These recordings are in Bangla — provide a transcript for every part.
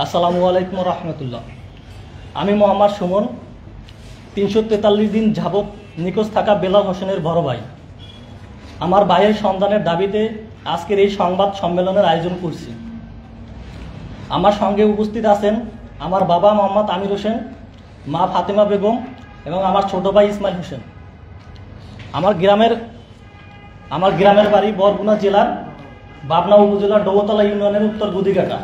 আসসালামু আলাইকুম রহমতুল্লাহ। আমি মোহাম্মদ সুমন, 343 দিন যাবৎ নিখোঁজ থাকা বেলাল হোসেনের বড় ভাই। আমার ভাইয়ের সন্ধানের দাবিতে আজকের এই সংবাদ সম্মেলনের আয়োজন করছি। আমার সঙ্গে উপস্থিত আছেন আমার বাবা মোহাম্মদ আমির হোসেন, মা ফাতেমা বেগম এবং আমার ছোট ভাই ইসমাইল হোসেন। আমার গ্রামের বাড়ি বরগুনা জেলার পাবনা উপজেলার ডোবতলা ইউনিয়নের উত্তর গুদিঘাটা।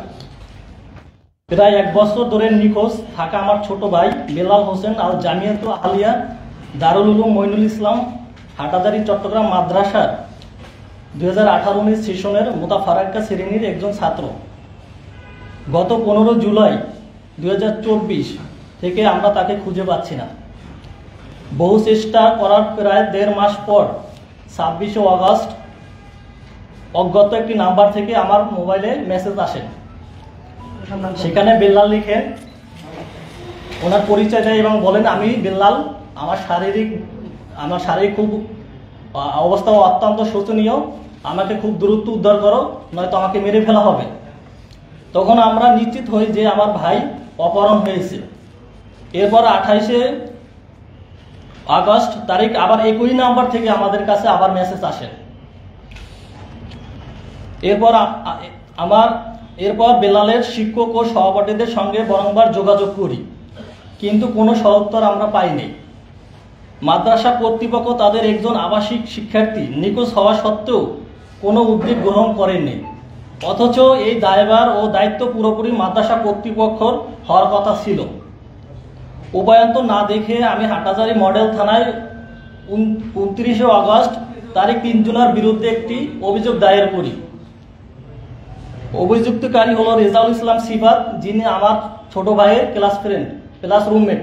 প্রায় 1 বছর ধরে নিখোঁজ থাকা আমার ছোট ভাই বেলাল হোসেন আল জামিয়াত আলিয়া দারুল উলুম মইনুল ইসলাম হাটাজারি চট্টগ্রাম মাদ্রাসার 2018-19 সেশনের মোতাফারাক্কা শ্রেণীর একজন ছাত্র। গত 15 জুলাই 2024 থেকে আমরা তাকে খুঁজে পাচ্ছি না। বহু চেষ্টা করার প্রায় 1.5 মাস পর 26 আগস্ট অজ্ঞাত একটি নাম্বার থেকে আমার মোবাইলে মেসেজ আসে। সেখানে বেল্লাল লিখেন, ওনার পরিচয় দেয় এবং বলেন, আমি বেল্লাল, আমার শারীরিক খুব অবস্থা অত্যন্ত শোচনীয়, আমাকে খুব দ্রুত উদ্ধার করো, নয়তো আমাকে মেরে ফেলা হবে। তখন আমরা নিশ্চিত হই যে আমার ভাই অপহরণ হয়েছে। এরপর 28 আগস্ট তারিখ আবার একই নাম্বার থেকে আমাদের কাছে আবার মেসেজ আসে। এরপর বেলালের শিক্ষক ও সহপাঠীদের সঙ্গে বারংবার যোগাযোগ করি, কিন্তু কোনো সদুত্তর আমরা পাইনি। মাদ্রাসা কর্তৃপক্ষ তাদের একজন আবাসিক শিক্ষার্থী নিখোঁজ হওয়া সত্ত্বেও কোনো উদ্যোগ গ্রহণ করেননি, অথচ এই দায়ভার ও দায়িত্ব পুরোপুরি মাদ্রাসা কর্তৃপক্ষের হওয়ার কথা ছিল। উপায়ন্তর না দেখে আমি হাটাজারি মডেল থানায় 29 আগস্ট তারিখ 3 জনের বিরুদ্ধে একটি অভিযোগ দায়ের করি। অভিযুক্তকারী হলো রেজাউল ইসলাম সিফাত, যিনি আমার ছোট ভাইয়ের ক্লাস রুমমেট।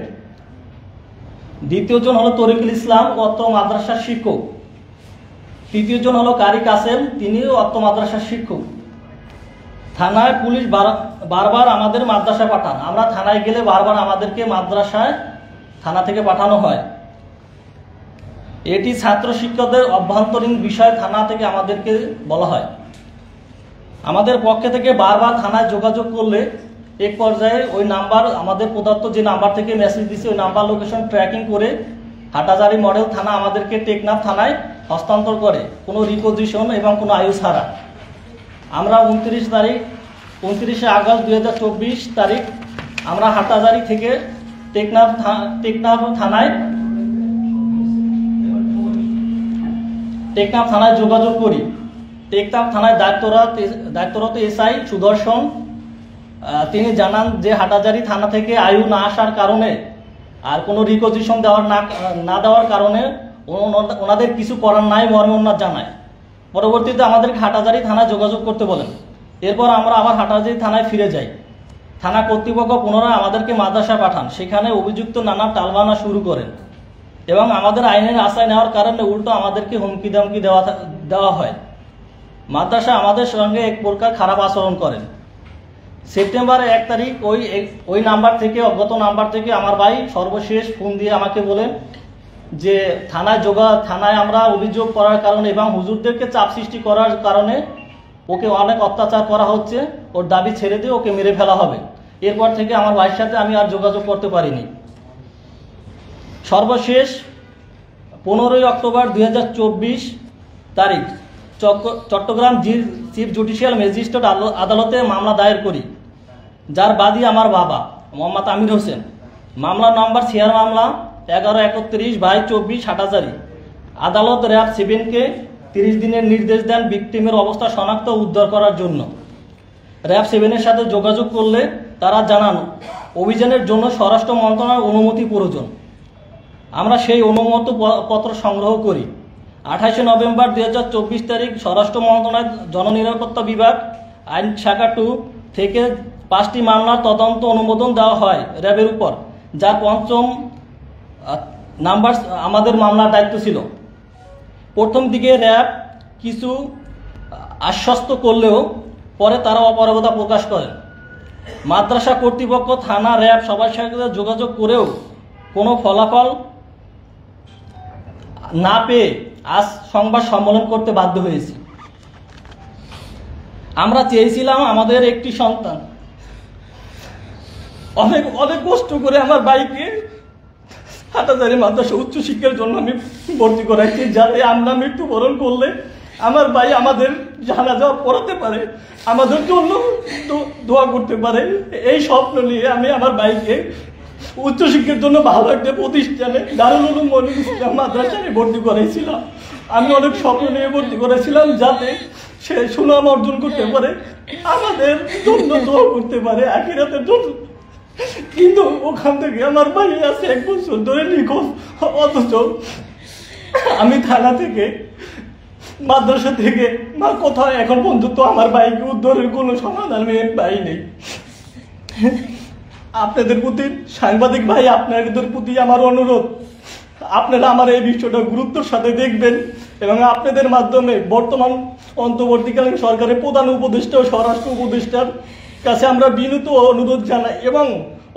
দ্বিতীয় জন হলো তরিকুল ইসলাম, অত্র মাদ্রাসার শিক্ষক। তৃতীয় জন হলো কারি কাসেম, তিনিও অত্র মাদ্রাসার শিক্ষক। থানায় পুলিশ বারবার আমাদের মাদ্রাসায় পাঠান। আমরা থানায় গেলে বারবার আমাদেরকে থানা থেকে পাঠানো হয়। এটি ছাত্র শিক্ষকদের অভ্যন্তরীণ বিষয়, থানা থেকে আমাদেরকে বলা হয়। আমাদের পক্ষে থেকে বারবার থানায় যোগাযোগ করলে এক পর্যায়ে ওই নাম্বার, আমাদের প্রদত্ত যে নাম্বার থেকে মেসেজ দিচ্ছে, ওই নাম্বার লোকেশন ট্র্যাকিং করে হাটাজারি মডেল থানা আমাদেরকে টেকনাফ থানায় হস্তান্তর করে, কোনো রিপোজিশন এবং কোনো আয়ু ছাড়া। আমরা 29 আগস্ট 2024 তারিখ আমরা হাটাজারি থেকে টেকনাফ থানায় যোগাযোগ করি। টেকনাফ থানায় দায়িত্বরত এসআই সুদর্শন তিনি জানান যে হাটাজারি থানা থেকে আয়ু না আসার কারণে আর কোনো রিকোজিশন না দেওয়ার কারণে ওনাদের কিছু করার নাই মর্মে ওনার জানায়। পরবর্তীতে আমাদেরকে হাটাজারি থানায় যোগাযোগ করতে বলেন। এরপর আমরা আবার হাটাজারি থানায় ফিরে যাই। থানা কর্তৃপক্ষ পুনরায় আমাদেরকে মাদ্রাসায় পাঠান। সেখানে অভিযুক্ত নানা টালবানা শুরু করেন এবং আমাদের আইনের আশ্রয় নেওয়ার কারণে উল্টো আমাদেরকে হুমকি দামকি দেওয়া হয়। মাদ্রাসা আমাদের সঙ্গে এক প্রকার খারাপ আচরণ করেন। সেপ্টেম্বরের 1 তারিখ ওই নাম্বার থেকে, অজ্ঞাত নাম্বার থেকে আমার ভাই সর্বশেষ ফোন দিয়ে আমাকে বলেন যে থানায় আমরা অভিযোগ করার কারণে এবং হুজুরদেরকে চাপ সৃষ্টি করার কারণে ওকে অনেক অত্যাচার করা হচ্ছে, ওর দাবি ছেড়ে দিয়ে ওকে মেরে ফেলা হবে। এরপর থেকে আমার ভাইয়ের সাথে আমি আর যোগাযোগ করতে পারিনি। সর্বশেষ 15 অক্টোবর 2024 তারিখ চট্টগ্রাম চিফ জুডিশিয়াল ম্যাজিস্ট্রেট আদালতে মামলা দায়ের করি, যার বাদী আমার বাবা মোহাম্মদ আমির হোসেন। মামলা নাম্বার শেয়ার মামলা 1131/24 হাটাজারি। আদালত র্যাব 7-কে 30 দিনের নির্দেশ দেন ভিকটিমের অবস্থা শনাক্ত ও উদ্ধার করার জন্য। র্যাব 7-এর সাথে যোগাযোগ করলে তারা জানান অভিযানের জন্য স্বরাষ্ট্র মন্ত্রণালয়ের অনুমতি প্রয়োজন। আমরা সেই অনুমতি পত্র সংগ্রহ করি। 28 নভেম্বর 2024 তারিখ স্বরাষ্ট্র মন্ত্রণালয় জননিরাপত্তা বিভাগ আইন শাখা 2 থেকে 5টি মামলার তদন্ত অনুমোদন দেওয়া হয় র্যাবের উপর, যার 5ম নাম্বার আমাদের মামলার দায়িত্ব ছিল। প্রথম দিকে র্যাব কিছু আশ্বস্ত করলেও পরে তারা অপারগতা প্রকাশ করেন। মাদ্রাসা কর্তৃপক্ষ, থানা, র্যাব সবার সাথে যোগাযোগ করেও কোনো ফলাফল না পেয়ে আজ সংবাদ সম্মেলন করতে বাধ্য হয়েছি। আমরা চেয়েছিলাম আমাদের একটি সন্তান অনেক অনেক কষ্ট করে আমার ভাইকে হাটাজারি মাদ্রাসা উচ্চশিক্ষার জন্য আমি ভর্তি করাইছি, যাতে আমরা মৃত্যুবরণ করলে আমার ভাই আমাদের জানাজা পড়াতে পারে, আমাদের জন্য দোয়া করতে পারে। এই স্বপ্ন নিয়ে আমি আমার ভাইকে উচ্চশিক্ষার জন্য ভালো একটা প্রতিষ্ঠানে দারুল উলুম মনিরুল ইসলাম মাদ্রাসায় ভর্তি করাইছিলাম। আমি অনেক স্বপ্ন নিয়ে ভর্তি করেছিলাম যাতে সে সুনাম অর্জন করতে পারে, আমাদের জন্য দোয়া করতে পারে আখিরাতের জন্য। কিন্তু ওখান থেকে আমার ভাই আছে 1 বছর ধরে নিখোঁজ, অথচ আমি থানা থেকে মাদ্রাসা থেকে কোথাও এখন পর্যন্ত আমার ভাইকে উদ্ধারের কোনো সমাধান আমি পাইনি। আপনাদের প্রতি সাংবাদিক ভাই, আপনাদের প্রতি আমার অনুরোধ, আপনারা আমার এই বিষয়টা গুরুত্বের সাথে দেখবেন এবং আপনাদের মাধ্যমে বর্তমান অন্তর্বর্তীকালীন সরকারের প্রধান উপদেষ্টা ও স্বরাষ্ট্র উপদেষ্টার কাছে আমরা বিনীত অনুরোধ জানাই এবং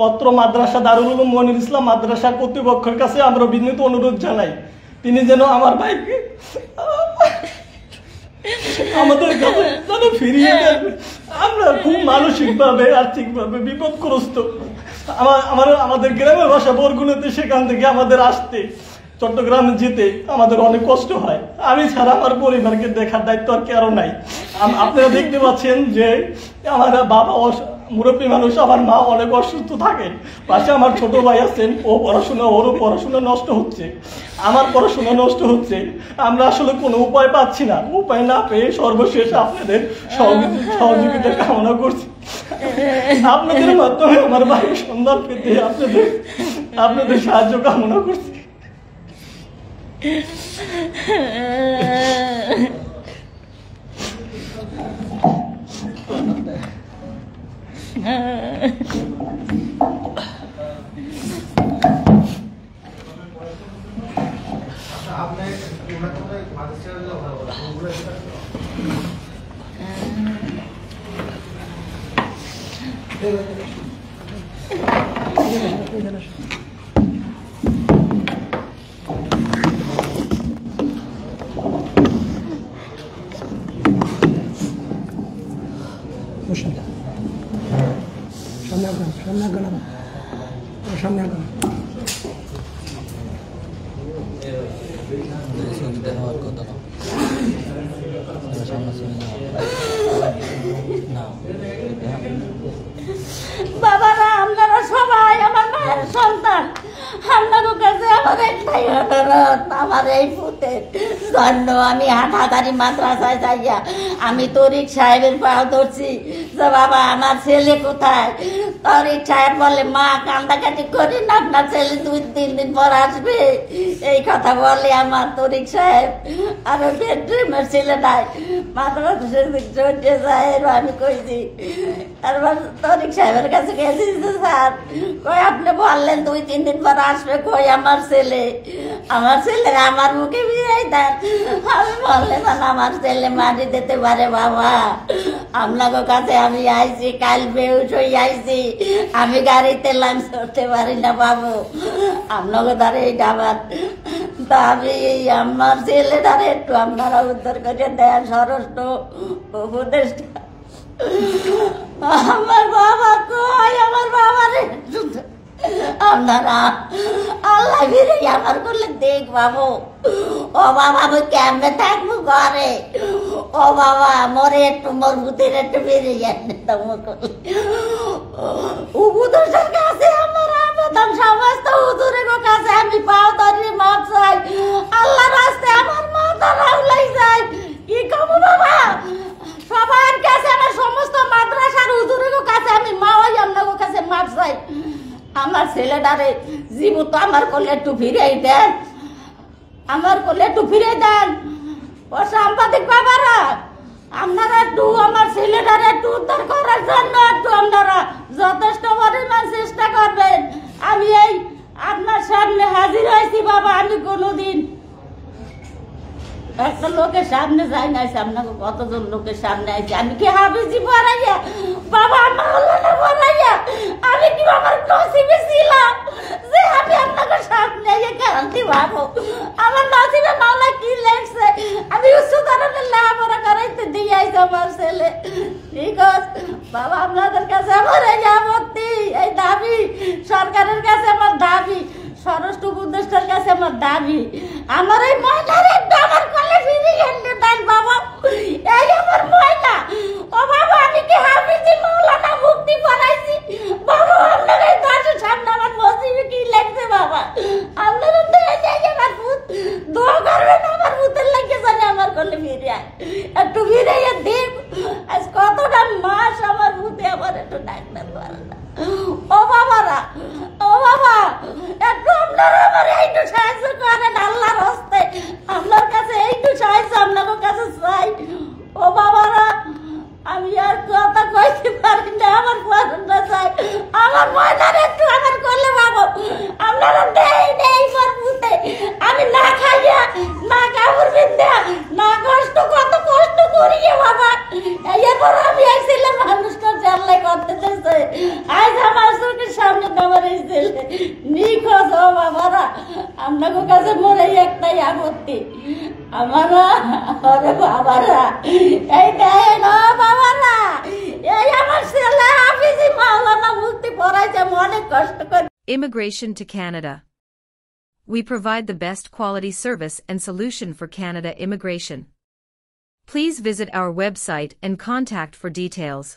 অত্র মাদ্রাসা দারুল উলুম মনিরুল ইসলাম মাদ্রাসা কর্তৃপক্ষের কাছে আমরা বিনীত অনুরোধ জানাই, তিনি যেন আমার ভাইকে আমাদের কাছে যেন ফিরিয়ে দেন। আমরা খুব মানসিকভাবে আর্থিকভাবে বিপদগ্রস্ত। আমাদের গ্রামের বাসা বরগুনাতে, সেখান থেকে আমাদের আসতে চট্টগ্রামে যেতে আমাদের অনেক কষ্ট হয়। আমি ছাড়া আমার পরিবারকে দেখার দায়িত্ব আর কারো নাই। আপনারা দেখতে পাচ্ছেন যে আমার বাবা মুরব্বী মানুষ, আমার মা অনেক অসুস্থ থাকে, পাশে আমার ছোট ভাই আছেন, ওরও পড়াশোনা নষ্ট হচ্ছে, আমার পড়াশোনা নষ্ট হচ্ছে। আমরা আসলে কোনো উপায় পাচ্ছি না, উপায় না পেয়ে সর্বশেষ আপনাদের সহযোগিতা কামনা করছি। আপনাদের মাধ্যমে আমার ভাইয়ের সন্ধান পেতে আপনাদের সাহায্য কামনা করছি। বাবারা, আপনারা সবাই আমার মায়ের সন্তান, আপনাদের কাছে আমার একটাই অনুরোধ, আমার এই পুতের জন্য আমি হাটাজারি মাদ্রাসায় যাইয়া আমি তরিক সাহেবের পাও ধরছি যে বাবা আমার ছেলে কোথায়। তরিক সাহেব বলে, মা কান্দাকাটি করি না, আপনার ছেলে 2-3 দিন পর আসবে। এই কথা বলে আমার তরিক সাহেব। আর বেডরুমের ছেলে নাই, মাদ্রাসার সাহেব আমি কইছি। তারপর তরিক সাহেবের কাছে গেছি, স্যার কই আপনি বললেন 2-3 দিন পর আসবে, কই আমার ছেলে আমার মুখে বিরাই দেন। আমি বললেন আমার ছেলে মাটি দিতে পারে বাবা, আপনাদের কাছে আমি আইছি, কাল বেউস হয়ে আইছি, আমি গাড়িতে লাঞ্চ করতে পারি না বাবু, আপনাকে দ্বারা এইটা আমার দাবি। আমার ছেলেটারে একটু আপনারা উদ্ধার করে দেন, স্বরাষ্ট্র উপদেষ্টা। আমার বাবা কই, আমার বাবারে আপনারা আল্লাহ ফিরে আমার করলে দেখ বাবু। ও বাবা আমি কেমনে থাকবো ঘরে, ও বাবা মরে একটু মোর বুদ্ধির একটু বেরিয়ে যাবে উপদেশের কাছে আমার আবেদন, সমস্ত হুজুরের কাছে আমি পাও ধরে মাপ চাই, আল্লাহ রাস্তায় আমার মাথা রাউলাই যায়। কি কব বাবা, সবার কাছে আমার সমস্ত মাদ্রাসার হুজুরের কাছে আমি মাওয়াই আপনাদের কাছে মাপ চাই। আমার ছেলেটারে জীবত আমার কোলে একটু ফিরিয়ে দেন, আমার কোলে একটু ফিরিয়ে দেন। ও সাংবাদিক বাবারা, আপনারা একটু আমার ছেলেটারে একটু উদ্ধার করার জন্য একটু আপনারা যথেষ্ট পরিমাণ চেষ্টা করবেন। আমি এই আপনার সামনে হাজির হয়েছি বাবা। আমি কোনোদিন একটা লোকের সামনে যাই না, আপনাকে কতজন লোকের সামনে আইছি, আমি কি হাফিজি পড়াইয়া বাবা আমার আল্লাহ পড়াইয়া আমি কি আমার নসিবে ছিলাম যে আমি আপনাকে সামনে কান্তি ভাবো। আমার নসিবে মাওলা কি লেখছে, আমি উচ্চ ধরনের লেখাপড়া করাইতে দিয়ে আইছি আমার ছেলে। ঠিক আছে বাবা, আপনাদের কাছে আমার এই আপত্তি, এই দাবি সরকারের কাছে আমার দাবি, স্বরাষ্ট্র উপদেষ্টার কাছে আমার দাবি, আমার এই ময়নার একটু আমার কোলে ফিরিয়ে এনে দেন বাবা। এই আমার ময়না, ও বাবা আমি কি হাফিজি মাওলানা মুক্তি পড়াইছি বাবা? আপনার এই দাসের সামনে আমার নসিবে কি লাগছে বাবা? আপনারা তো এই যে আমার ভূত দোয়া করবেন, আমার ভূতের লাগে জানে আমার কোলে ফিরিয়ে একটু ফিরিয়ে দেখ। আজ কতটা মাস আমার ভূতে আমার একটু ডাক্তার করে না। ও বাবারা, ও বাবা একটু আপনারা আমার এইটু সাহায্য করেন আল্লাহর হস্তে, আপনার কাছে এইটু সাহায্য আপনাদের কাছে চাই। ও বাবারা আমি আর কথা কইতে পারি না, আমার পছন্দ চাই, আমার ময়দান একটু আমার করলে বাবা। আপনারা নেই পরপুতে আমি না খাইয়া না কাপড় বিন্দা না কষ্ট, কত কষ্ট করিয়ে বাবা এরপর আমি এই ছেলে মানুষটা জানলাই করতে চাইছে। আজ আমার চোখের সামনে আমার এই ছেলে নিখোঁজ। ও বাবারা আপনাদের কাছে মরে একটাই আপত্তি, আমারা আরে বাবারা এই দেন, ও বাবারা এই আমার ছেলে হাফিজি মাওলানা মুক্তি পড়াইছে অনেক কষ্ট করে। Immigration to Canada. We provide the best quality service and solution for Canada immigration. Please visit our website and contact for details.